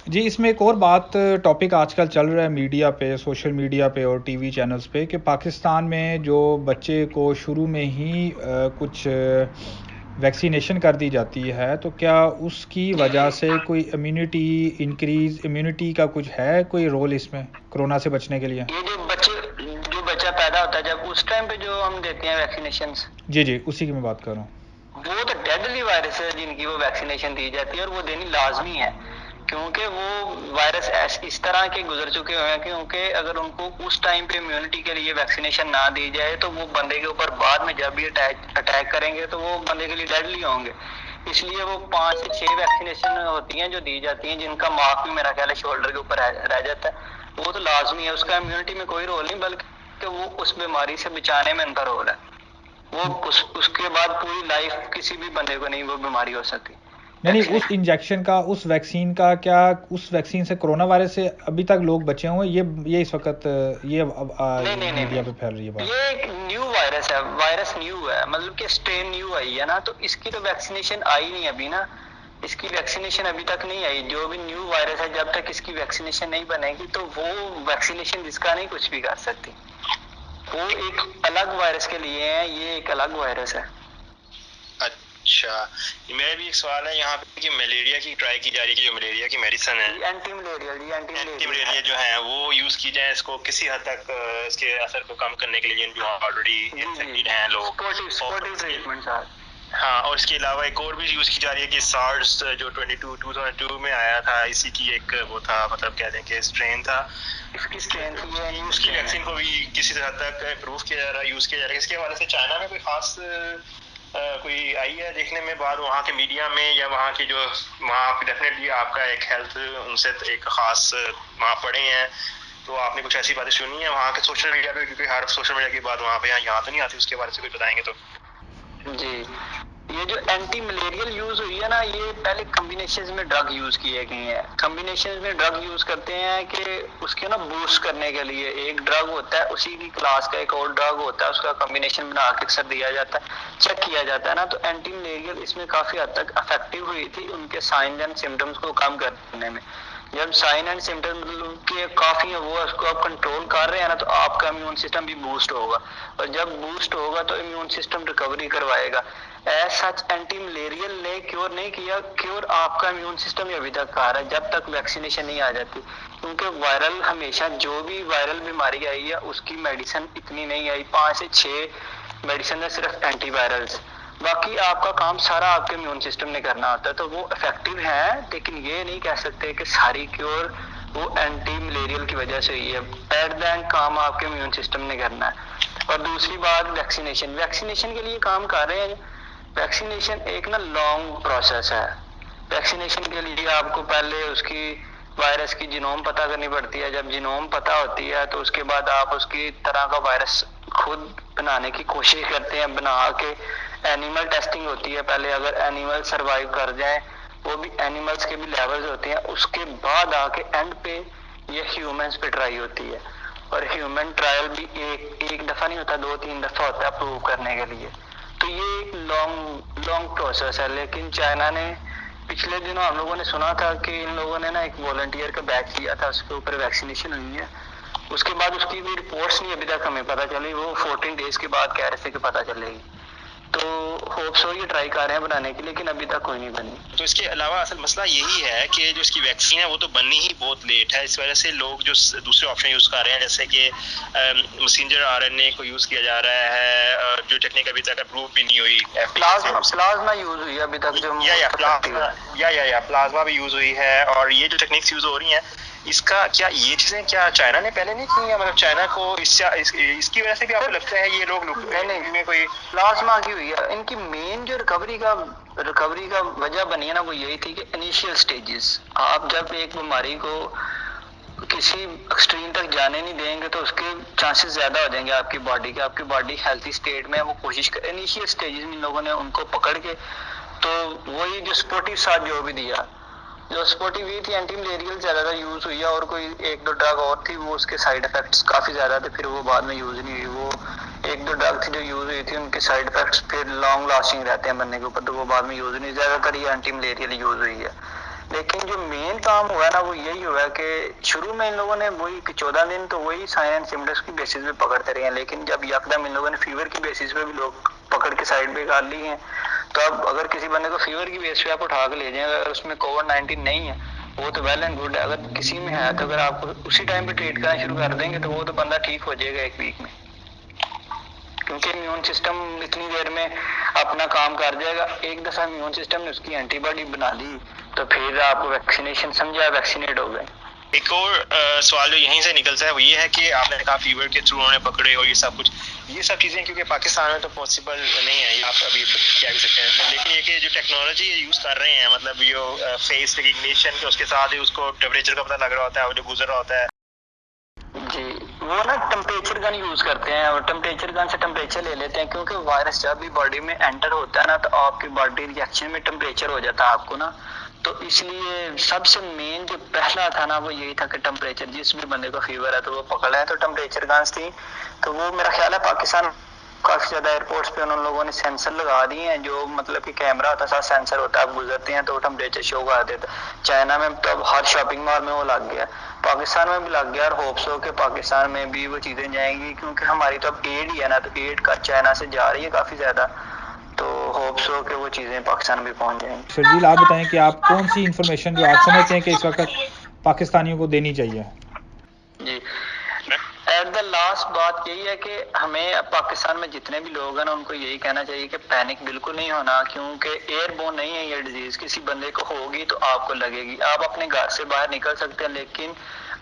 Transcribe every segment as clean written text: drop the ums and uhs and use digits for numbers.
जी, इसमें एक और बात टॉपिक आजकल चल रहा है मीडिया पे, सोशल मीडिया पे और टीवी चैनल्स पे कि पाकिस्तान में जो बच्चे को शुरू में ही कुछ वैक्सीनेशन कर दी जाती है, तो क्या उसकी जी वजह जी। से कोई इम्यूनिटी का कुछ है कोई रोल इसमें कोरोना से बचने के लिए? ये जो बच्चा पैदा होता है जब उस टाइम पे जो हम देते हैं वैक्सीनेशन, जी, जी, उसी की मैं बात कर रहा हूँ। वो तो डेडली वायरस है जिनकी वो वैक्सीनेशन दी जाती है और वो देनी लाजमी है, क्योंकि वो वायरस इस तरह के गुजर चुके हुए हैं क्योंकि अगर उनको उस टाइम पे इम्यूनिटी के लिए वैक्सीनेशन ना दी जाए तो वो बंदे के ऊपर बाद में जब भी अटैक करेंगे तो वो बंदे के लिए डेडली होंगे। इसलिए वो 5 से 6 वैक्सीनेशन होती हैं जो दी जाती हैं, जिनका मार्क भी मेरा ख्याल है शोल्डर के ऊपर रह जाता है। वो तो लाजमी है, उसका इम्यूनिटी में कोई रोल नहीं, बल्कि वो उस बीमारी से बचाने में उनका रोल है। वो उसके बाद पूरी लाइफ किसी भी बंदे को नहीं वो बीमारी हो सकती। नहीं, नहीं, उस वैक्सीनेशन इंजेक्शन का, उस वैक्सीन का क्या, उस वैक्सीन से कोरोना वायरस से अभी तक लोग बचे हुए हैं? ये इस वक़्त ये अब नहीं नहीं नहीं मीडिया पे नहीं, फैल रही है बात। ये एक न्यू वायरस है, वायरस न्यू है, मतलब कि स्ट्रेन न्यू आई है ना, तो इसकी तो वैक्सीनेशन आई नहीं अभी ना, इसकी वैक्सीनेशन अभी तक नहीं आई। जो भी न्यू वायरस है जब तक इसकी वैक्सीनेशन नहीं बनेगी तो वो वैक्सीनेशन जिसका नहीं कुछ भी कर सकती। वो एक अलग वायरस के लिए है, ये एक अलग वायरस है। अच्छा, मेरा भी एक सवाल है यहाँ पे कि मलेरिया की ट्राई की जा रही है कि जो मलेरिया की मेडिसिन है, एंटी मलेरिया जो है वो यूज की जाए इसको किसी हद तक इसके असर को कम करने के लिए जो ऑलरेडी इन्फेक्टेड हैं लोग। ट्रीटमेंट। हाँ, और इसके अलावा एक और भी यूज की जा रही है कि सार्स जो 2002 में आया था, इसी की एक वो था, मतलब कह दें कि स्ट्रेन था, इसकी स्ट्रेन थी, ये न्यू उसकी स्ट्रेन वैक्सीन को भी किसी हद तक इम्प्रूव किया जा रहा है, यूज किया जा रहा है। इसके हवाले से चाइना में कोई खास कोई आई है देखने में बात वहाँ के मीडिया में, या वहाँ की जो वहाँ डेफिनेटली आपका एक हेल्थ उनसे एक खास वहाँ पढ़े हैं, तो आपने कुछ ऐसी बातें सुनी है वहाँ के सोशल मीडिया पे? क्योंकि हर सोशल मीडिया की बात वहाँ पे यहाँ तो नहीं आती, उसके बारे से कुछ बताएंगे तो। जी, ये जो एंटी मलेरियल यूज हुई है ना, ये पहले कॉम्बिनेशन में ड्रग यूज किए गए हैं। कॉम्बिनेशन में ड्रग यूज करते हैं कि उसके ना बूस्ट करने के लिए एक ड्रग होता है, उसी की क्लास का एक और ड्रग होता है, उसका कॉम्बिनेशन बना के अक्सर दिया जाता है, चेक किया जाता है ना। तो एंटी मलेरियल इसमें काफी हद तक इफेक्टिव हुई थी उनके साइन एंड सिम्टम्स को कम करने में। जब साइन एंड सिम्टम्स मतलब उनके काफी है, वो उसको आप कंट्रोल कर रहे हैं ना, तो आपका इम्यून सिस्टम भी बूस्ट होगा, और जब बूस्ट होगा तो इम्यून सिस्टम रिकवरी करवाएगा। एज सच एंटी मलेरियल ने क्योर नहीं किया, क्योर आपका इम्यून सिस्टम ही अभी तक कर रहा है जब तक वैक्सीनेशन नहीं आ जाती, क्योंकि वायरल हमेशा जो भी वायरल बीमारी आई है उसकी मेडिसिन इतनी नहीं आई, 5 से 6 मेडिसिन है सिर्फ एंटीवायरल्स, बाकी आपका काम सारा आपके इम्यून सिस्टम ने करना होता है। तो वो इफेक्टिव है, लेकिन ये नहीं कह सकते कि सारी क्योर वो एंटी मलेरियल की वजह से हुई है। एट द एंड काम आपके इम्यून सिस्टम ने करना है। और दूसरी बात वैक्सीनेशन, वैक्सीनेशन के लिए काम कर रहे हैं। वैक्सीनेशन एक ना लॉन्ग प्रोसेस है। वैक्सीनेशन के लिए आपको पहले उसकी वायरस की जीनोम पता करनी पड़ती है, जब जीनोम पता होती है तो उसके बाद आप उसकी तरह का वायरस खुद बनाने की कोशिश करते हैं, बना के एनिमल टेस्टिंग होती है पहले, अगर एनिमल सरवाइव कर जाए, वो भी एनिमल्स के भी लेवल्स होते हैं, उसके बाद आके एंड पे ये ह्यूमंस पे ट्राई होती है। और ह्यूमन ट्रायल भी एक दफा नहीं होता, 2-3 दफा होता है प्रूव करने के लिए। तो ये एक लॉन्ग प्रोसेस है। लेकिन चाइना ने पिछले दिनों हम लोगों ने सुना था कि इन लोगों ने ना एक वॉलंटियर का बैच लिया था, उसके ऊपर वैक्सीनेशन हुई है, उसके बाद उसकी भी रिपोर्ट्स नहीं अभी तक हमें पता चली, वो 14 डेज के बाद कह रहे थे कि पता चलेगी। तो होप सो ये ट्राई कर रहे हैं बनाने की, लेकिन अभी तक कोई नहीं बनी। तो इसके अलावा असल मसला यही है कि जो इसकी वैक्सीन है वो तो बननी ही बहुत लेट है, इस वजह से लोग जो दूसरे ऑप्शन यूज कर रहे हैं, जैसे कि मैसेंजर आरएनए को यूज किया जा रहा है, जो टेक्निक अभी तक अप्रूव भी नहीं हुई। प्लाज्मा यूज हुई है अभी तक जो प्लाज्मा भी यूज हुई है। और ये जो टेक्निक्स यूज हो रही हैं, इसका क्या ये चीजें क्या चाइना ने पहले नहीं की है? मतलब चाइना को इसकी वजह से भी आपको लगता है ये लोग नहीं में कोई प्लाज्मा की हुई है? इनकी मेन जो रिकवरी का वजह बनी है ना, वो यही थी कि इनिशियल स्टेजेस, आप जब एक बीमारी को किसी एक्सट्रीम तक जाने नहीं देंगे तो उसके चांसेस ज्यादा हो जाएंगे आपकी बॉडी हेल्थी स्टेट में। वो कोशिश कर इनिशियल स्टेजेस में लोगों ने उनको पकड़ के, तो वही जो स्पोर्टिव साथ जो भी दिया, जो स्पोर्टिव थी एंटी मलेरियल ज्यादा यूज हुई है, और कोई 1-2 ड्रग और थी, वो उसके साइड इफेक्ट्स काफी ज्यादा थे, फिर वो बाद में यूज नहीं हुई। वो 1-2 ड्रग थी जो यूज हुई थी, उनके साइड इफेक्ट्स फिर लॉन्ग लास्टिंग रहते हैं बनने के ऊपर, तो वो बाद में यूज नहीं, ज्यादातर ये एंटी मलेरियल यूज हुई है। लेकिन जो मेन काम हुआ ना वो यही हुआ कि शुरू में इन लोगों ने वही 14 दिन तो वही साइन एंड सिम्टम्स की बेसिस पे पकड़ते रहे हैं, लेकिन जब यकदम इन लोगों ने फीवर की बेसिस पे भी लोग पकड़ के साइड पे कर ली हैं, तो अब अगर किसी बंदे को फीवर की बेस पे आप उठा के ले जाए, अगर उसमें कोविड-19 नहीं है वो तो वेल एंड गुड है, अगर किसी में है तो अगर आप उसी टाइम पे ट्रीट करना शुरू कर देंगे तो वो तो बंदा ठीक हो जाएगा 1 वीक में, क्योंकि इम्यून सिस्टम इतनी देर में अपना काम कर जाएगा। एक दफा इम्यून सिस्टम ने उसकी एंटीबॉडी बना ली तो फिर आप वैक्सीनेशन समझा वैक्सीनेट हो गए। एक और सवाल जो यहीं से निकलता है वो ये है कि आपने कहा फीवर के थ्रू उन्होंने पकड़े और ये सब कुछ, ये सब चीज़ें क्योंकि पाकिस्तान में तो पॉसिबल नहीं है, ये आप अभी क्या भी सकते हैं, लेकिन ये कि जो टेक्नोलॉजी यूज़ कर रहे हैं, मतलब जो फेस रिकग्निशन के उसके साथ ही उसको टेम्परेचर का पता लग रहा होता है और जो गुजर रहा होता है जी, वो ना टेम्परेचर गन यूज करते हैं और टेम्परेचर गन से टेम्परेचर ले लेते हैं, क्योंकि वायरस जब भी बॉडी में एंटर होता है ना तो आपकी बॉडी रिएक्शन में टेम्परेचर हो जाता है आपको ना, तो इसलिए सबसे मेन जो पहला था ना वो यही था कि टेम्परेचर, जिस भी बंदे को फीवर है तो वो पकड़ा है तो टेम्परेचर गन्स थी। तो वो मेरा ख्याल है पाकिस्तान काफी ज्यादा एयरपोर्ट्स पे उन लोगों ने सेंसर लगा दिए हैं, जो मतलब कि कैमरा होता है साथ सेंसर होता है, आप गुजरते हैं तो टेम्परेचर शो कर देता है। चाइना में तो अब हर शॉपिंग मॉल में वो लग गया, पाकिस्तान में भी लग गया और होप्स हो कि पाकिस्तान में भी वो चीजें जाएंगी, क्योंकि हमारी तो अब एड ही है ना, तो एड का चाइना से जा रही है काफी ज्यादा, तो होप्स हो कि वो चीजें पाकिस्तान में पहुंच जाएंगी। शर्जील, आप बताएं कि आप कौन सी इन्फॉर्मेशन जो आप समझते हैं कि इस वक्त पाकिस्तानियों को देनी चाहिए? जी, एट द लास्ट बात यही है कि हमें पाकिस्तान में जितने भी लोग हैं ना उनको यही कहना चाहिए कि पैनिक बिल्कुल नहीं होना, क्योंकि एयरबोर्न नहीं है ये डिजीज, किसी बंदे को होगी तो आपको लगेगी। आप अपने घर से बाहर निकल सकते हैं लेकिन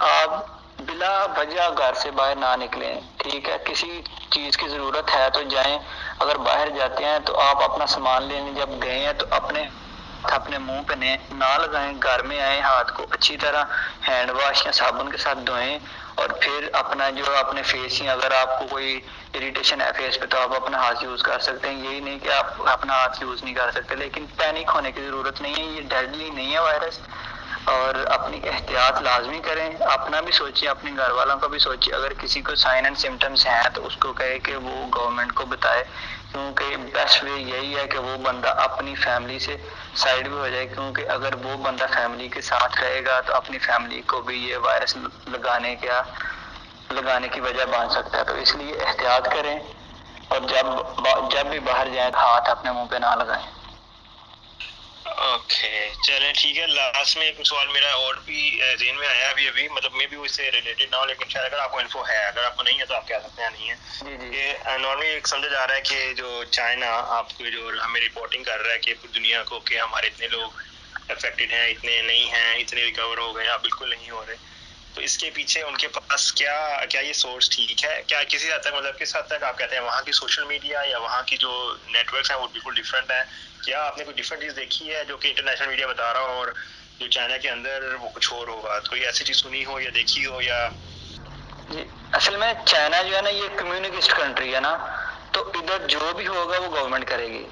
आप बिला वजह घर से बाहर ना निकलें, ठीक है। किसी चीज की जरूरत है तो जाएं, अगर बाहर जाते हैं तो आप अपना सामान लेने जब गए हैं तो अपने मुंह पे ना लगाएं, घर में आए हाथ को अच्छी तरह हैंड वॉश या साबुन के साथ धोएं और फिर अपना जो अपने फेस ही, अगर आपको कोई इरिटेशन है फेस पे तो आप अपना हाथ यूज कर सकते हैं, यही नहीं कि आप अपना हाथ यूज नहीं कर सकते, लेकिन पैनिक होने की जरूरत नहीं है, ये डेडली नहीं है वायरस, और अपनी एहतियात लाजमी करें, अपना भी सोचिए अपने घर वालों का भी सोचिए, अगर किसी को साइन एंड सिम्टम्स हैं तो उसको कहे कि वो गवर्नमेंट को बताए, क्योंकि बेस्ट वे यही है कि वो बंदा अपनी फैमिली से साइड भी हो जाए, क्योंकि अगर वो बंदा फैमिली के साथ रहेगा तो अपनी फैमिली को भी ये वायरस लगाने की वजह बन सकता है, तो इसलिए एहतियात करें और जब भी बाहर जाए हाथ अपने मुंह पे ना लगाएं। ओके, चलें ठीक है। लास्ट में एक सवाल मेरा और भी ज़हन में आया अभी मतलब मे भी उससे रिलेटेड ना हो, लेकिन शायद अगर आपको इन्फो है, अगर आपको नहीं है तो आप कह सकते हैं नहीं है। ये नॉर्मली एक समझा जा रहा है कि जो चाइना आपको जो हमें रिपोर्टिंग कर रहा है कि पूरी दुनिया को कि हमारे इतने लोग अफेक्टेड हैं, इतने नहीं हैं, इतने रिकवर हो गए, आप बिल्कुल नहीं हो रहे, तो इसके पीछे उनके पास क्या ये सोर्स ठीक है क्या? किसी हद तक मतलब किस हद तक आप कहते हैं वहाँ की सोशल मीडिया या वहाँ की जो नेटवर्क्स हैं वो बिल्कुल डिफरेंट है? क्या आपने कोई डिफरेंट चीज़ देखी है जो कि इंटरनेशनल मीडिया बता रहा हो और जो चाइना के अंदर वो कुछ और होगा? कोई ऐसी चीज़ सुनी हो या देखी हो? या जी, असल में चाइना जो है ना ये कम्युनिस्ट कंट्री है ना, तो इधर जो भी होगा वो गवर्नमेंट करेगी,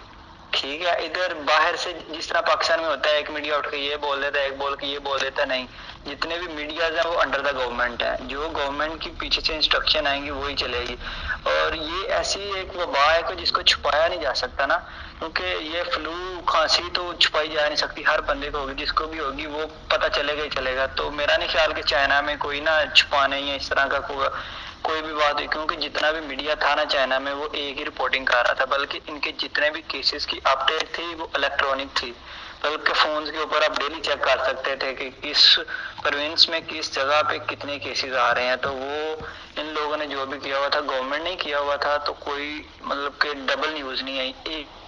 ठीक है। इधर बाहर से जिस तरह पाकिस्तान में होता है एक मीडिया उठ के ये बोल देता है, एक बोल के ये बोल देता है, नहीं, जितने भी मीडियाज हैं वो अंडर द गवर्नमेंट है, जो गवर्नमेंट की पीछे से इंस्ट्रक्शन आएंगी वही चलेगी, और ये ऐसी एक वबा है कि जिसको छुपाया नहीं जा सकता ना, क्योंकि ये फ्लू खांसी तो छुपाई जा नहीं सकती, हर बंदे को होगी, जिसको भी होगी वो पता चलेगा ही चलेगा। तो मेरा नहीं ख्याल कि चाइना में कोई ना छुपाने या इस तरह का कोई भी बात हुई, क्योंकि जितना भी मीडिया था ना चाइना में वो एक ही रिपोर्टिंग कर रहा था, बल्कि इनके जितने भी केसेस की अपडेट थी वो इलेक्ट्रॉनिक थी, बल्कि फोन के ऊपर आप डेली चेक कर सकते थे कि किस प्रोविंस में किस जगह पे कितने केसेस आ रहे हैं। तो वो इन लोगों ने जो भी किया हुआ था गवर्नमेंट ने किया हुआ था, तो कोई मतलब कि डबल न्यूज नहीं आई,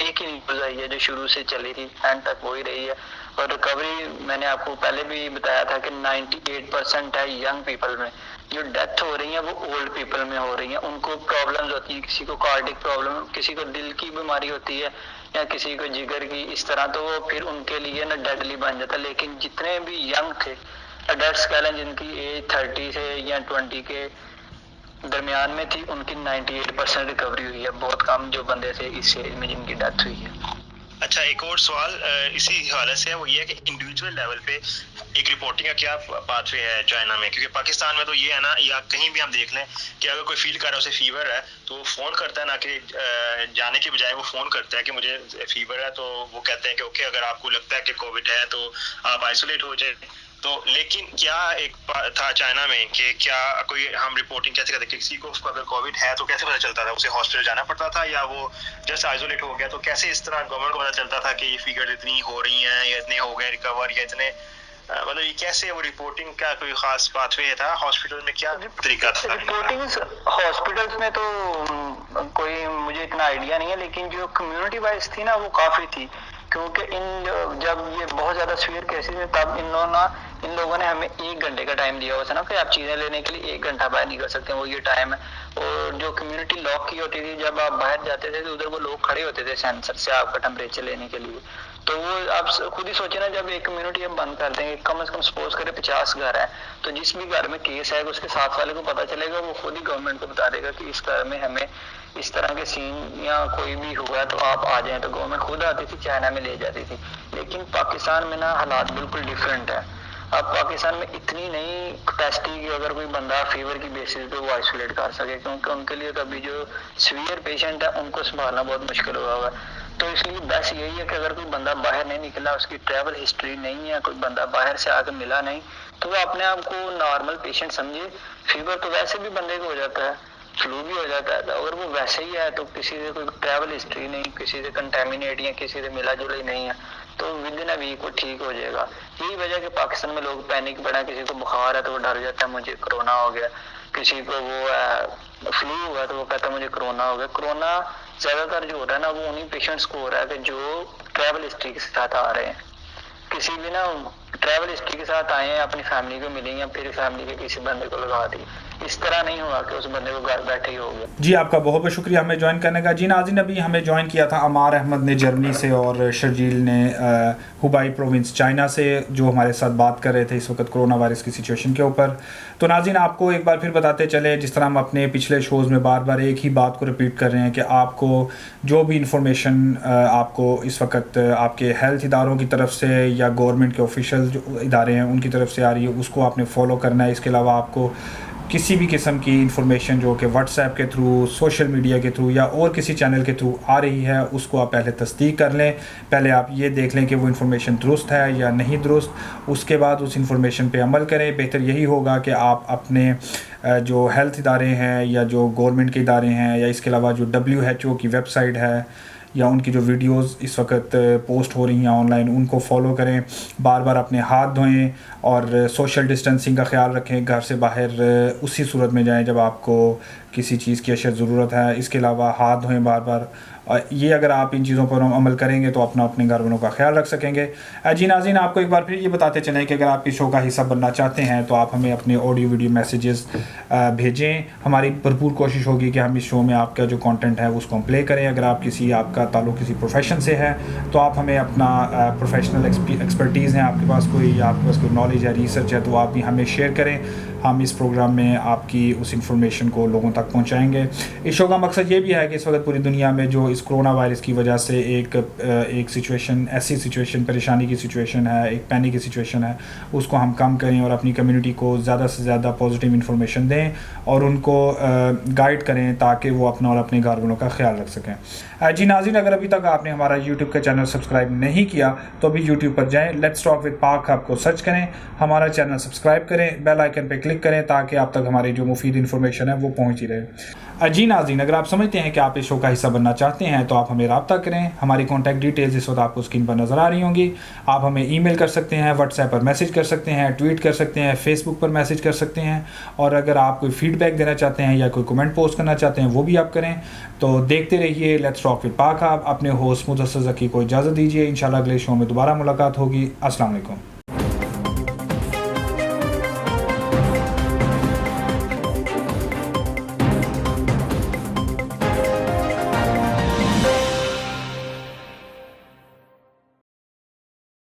एक ही न्यूज आई है जो शुरू से चली थी एंड तक वही रही है। और रिकवरी मैंने आपको पहले भी बताया था कि 98% है यंग पीपल में, जो डेथ हो रही है वो ओल्ड पीपल में हो रही है, उनको प्रॉब्लम्स होती है, किसी को कार्डिक प्रॉब्लम, किसी को दिल की बीमारी होती है या किसी को जिगर की, इस तरह, तो वो फिर उनके लिए ना डेडली बन जाता है। लेकिन जितने भी यंग थे अडल्ट्स कह लें जिनकी एज 30 से या 20 के दरमियान में थी, उनकी 98% रिकवरी हुई है, बहुत कम जो बंदे थे इस एज में जिनकी डेथ हुई है। अच्छा, एक और सवाल इसी हवाले से है, वो ये है कि इंडिविजुअल लेवल पे एक रिपोर्टिंग का क्या पाथवे है चाइना में? क्योंकि पाकिस्तान में तो ये है ना, या कहीं भी हम देख लें कि अगर कोई फील कर रहा है, उसे फीवर है, तो वो फ़ोन करता है ना कि जाने के बजाय वो फ़ोन करता है कि मुझे फीवर है, तो वो कहते हैं कि ओके, अगर आपको लगता है कि कोविड है तो आप आइसोलेट हो जाए। तो लेकिन क्या एक था चाइना में कि क्या कोई हम रिपोर्टिंग कैसे करते, किसी को अगर कोविड है तो कैसे पता चलता था? उसे हॉस्पिटल जाना पड़ता था, या वो जस्ट आइसोलेट हो गया तो कैसे इस तरह गवर्नमेंट को पता चलता था कि ये फिगर इतनी हो रही हैं या इतने हो गए रिकवर, या इतने मतलब ये कैसे, वो रिपोर्टिंग का कोई खास पाथवे था? हॉस्पिटल में क्या तरीका था रिपोर्टिंग? हॉस्पिटल्स में तो कोई मुझे इतना आइडिया नहीं है, लेकिन जो कम्युनिटी वाइज थी ना वो काफ़ी थी, क्योंकि जब ये बहुत ज़्यादा सीवियर केसेस थे तब इन लोगों ने हमें 1 घंटे का टाइम दिया हुआ था ना कि आप चीज़ें लेने के लिए 1 घंटा बाहर निकल सकते हैं, वो ये टाइम है। और जो कम्युनिटी लॉक की होती थी, जब आप बाहर जाते थे तो उधर वो लोग खड़े होते थे सेंसर से आपका टेम्परेचर लेने के लिए। तो वो आप खुद ही सोचे ना, जब एक कम्युनिटी हम बंद कर देंगे, कम से कम सपोज करें 50 घर है, तो जिस भी घर में केस है उसके साथ वाले को पता चलेगा, वो खुद ही गवर्नमेंट को बता देगा कि इस घर में हमें इस तरह के सीन या कोई भी हुआ तो आप आ जाएं। तो गवर्नमेंट खुद आती थी, चाइना में ले जाती थी। लेकिन पाकिस्तान में ना हालात बिल्कुल डिफरेंट है। अब पाकिस्तान में इतनी नहीं कैपेसिटी कि अगर कोई बंदा फीवर की बेसिस पे वो आइसोलेट कर सके, क्योंकि उनके लिए तो अभी जो सीवियर पेशेंट है उनको संभालना बहुत मुश्किल हुआ हुआ है। तो इसलिए बस यही है कि अगर कोई बंदा बाहर नहीं निकला, उसकी ट्रैवल हिस्ट्री नहीं है, कोई बंदा बाहर से आकर मिला नहीं, तो वो अपने आप को नॉर्मल पेशेंट समझे। फीवर तो वैसे भी बंदे को हो जाता है, फ्लू भी हो जाता है, तो अगर वो वैसे ही है तो किसी से कोई ट्रैवल हिस्ट्री नहीं, किसी से कंटेमिनेट या किसी से मिला जुला ही नहीं है, तो विद इन अ वीक वो ठीक हो जाएगा। यही वजह कि पाकिस्तान में लोग पैनिक बढ़ा, किसी को बुखार है तो वो डर जाता है मुझे कोरोना हो गया, किसी को वो फ्लू हुआ तो वो कहता है मुझे कोरोना हो गया। कोरोना ज्यादातर जो हो रहा है ना वो उन्हीं पेशेंट्स को हो रहा है कि जो ट्रैवल हिस्ट्री के साथ आ रहे हैं। किसी भी ना ट्रैवल हिस्ट्री के साथ आए हैं, अपनी फैमिली को मिले या फिर फैमिली के किसी बंदे को लगा दी, इस तरह नहीं हुआ कि उस बंदे को घर बैठे ही हो गया। जी, आपका बहुत बहुत शुक्रिया हमें ज्वाइन करने का। जी नाज़रीन, अभी हमें ज्वाइन किया था अमार अहमद ने जर्मनी से और शर्जील ने हुबाई प्रोविंस चाइना से, जो हमारे साथ बात कर रहे थे इस वक्त कोरोना वायरस की सिचुएशन के ऊपर। तो नाज़रीन, आपको एक बार फिर बताते चले, जिस तरह हम अपने पिछले शोज़ में बार बार एक ही बात को रिपीट कर रहे हैं कि आपको जो भी इंफॉर्मेशन आपको इस वक्त आपके हेल्थ इदारों की तरफ से या गवर्नमेंट के ऑफिशियल जो इदारे हैं उनकी तरफ से आ रही है, उसको आपने फॉलो करना है। इसके अलावा आपको किसी भी किस्म की इंफॉर्मेशन जो कि व्हाट्सएप के थ्रू, सोशल मीडिया के थ्रू या और किसी चैनल के थ्रू आ रही है, उसको आप पहले तस्दीक कर लें। पहले आप ये देख लें कि वो इंफॉर्मेशन दुरुस्त है या नहीं दुरुस्त, उसके बाद उस इंफॉर्मेशन पे अमल करें। बेहतर यही होगा कि आप अपने जो हेल्थ इदारे हैं या जो गवर्नमेंट के इदारे हैं या इसके अलावा जो WHO की वेबसाइट है या उनकी जो वीडियोस इस वक्त पोस्ट हो रही हैं ऑनलाइन, उनको फॉलो करें। बार बार अपने हाथ धोएं और सोशल डिस्टेंसिंग का ख्याल रखें। घर से बाहर उसी सूरत में जाएं जब आपको किसी चीज़ की अशद ज़रूरत है। इसके अलावा हाथ धोएं बार बार। ये अगर आप इन चीज़ों पर अमल करेंगे तो अपने घर वालों का ख्याल रख सकेंगे। जी नाज़रीन, आपको एक बार फिर ये बताते चलें कि अगर आप इस शो का हिस्सा बनना चाहते हैं तो आप हमें अपने ऑडियो वीडियो मैसेजेस भेजें। हमारी भरपूर कोशिश होगी कि हम इस शो में आपका जो कंटेंट है उसको हम प्ले करें। अगर आपका ताल्लुक़ किसी प्रोफेशन से है तो आप हमें अपना प्रोफेशनल एक्सपर्टीज़ है आपके पास कोई, या आपके पास कोई नॉलेज है, रिसर्च है, तो आप भी हमें शेयर करें। हम इस प्रोग्राम में आपकी उस इंफॉर्मेशन को लोगों तक पहुंचाएंगे। इस शो का मकसद ये भी है कि इस वक्त पूरी दुनिया में जो इस कोरोना वायरस की वजह से एक सिचुएशन, ऐसी सिचुएशन, परेशानी की सिचुएशन है, एक पैनिक की सिचुएशन है, उसको हम कम करें और अपनी कम्युनिटी को ज़्यादा से ज़्यादा पॉजिटिव इंफॉर्मेशन दें और उनको गाइड करें ताकि वो अपना और अपने घर वालों का ख्याल रख सकें। जी नाज़रीन, अगर अभी तक आपने हमारा यूट्यूब का चैनल सब्सक्राइब नहीं किया तो अभी यूट्यूब पर जाएँ, लेट्स टॉक विद पाक हब को सर्च करें, हमारा चैनल सब्सक्राइब करें, बेल आइकन पर क्लिक करें ताकि आप तक हमारी जो मुफीद इन्फॉर्मेशन है वो पहुंच ही रहे। जी नाज़रीन, अगर आप समझते हैं कि आप इस शो का हिस्सा बनना चाहते हैं तो आप हमें रब्ता करें। हमारी कॉन्टैक्ट डिटेल्स इस वक्त आपको स्क्रीन पर नज़र आ रही होंगी। आप हमें ईमेल कर सकते हैं, व्हाट्सएप पर मैसेज कर सकते हैं, ट्वीट कर सकते हैं, फेसबुक पर मैसेज कर सकते हैं, और अगर आप कोई फीडबैक देना चाहते हैं या कोई कमेंट पोस्ट करना चाहते हैं वो भी आप करें। तो देखते रहिए लेट्स टॉक विद पाक हब। अपने होस्ट मुदस्सर ज़की को इजाज़त दीजिए। इंशाल्लाह अगले शो में दोबारा मुलाकात होगी। अस्सलाम वालेकुम।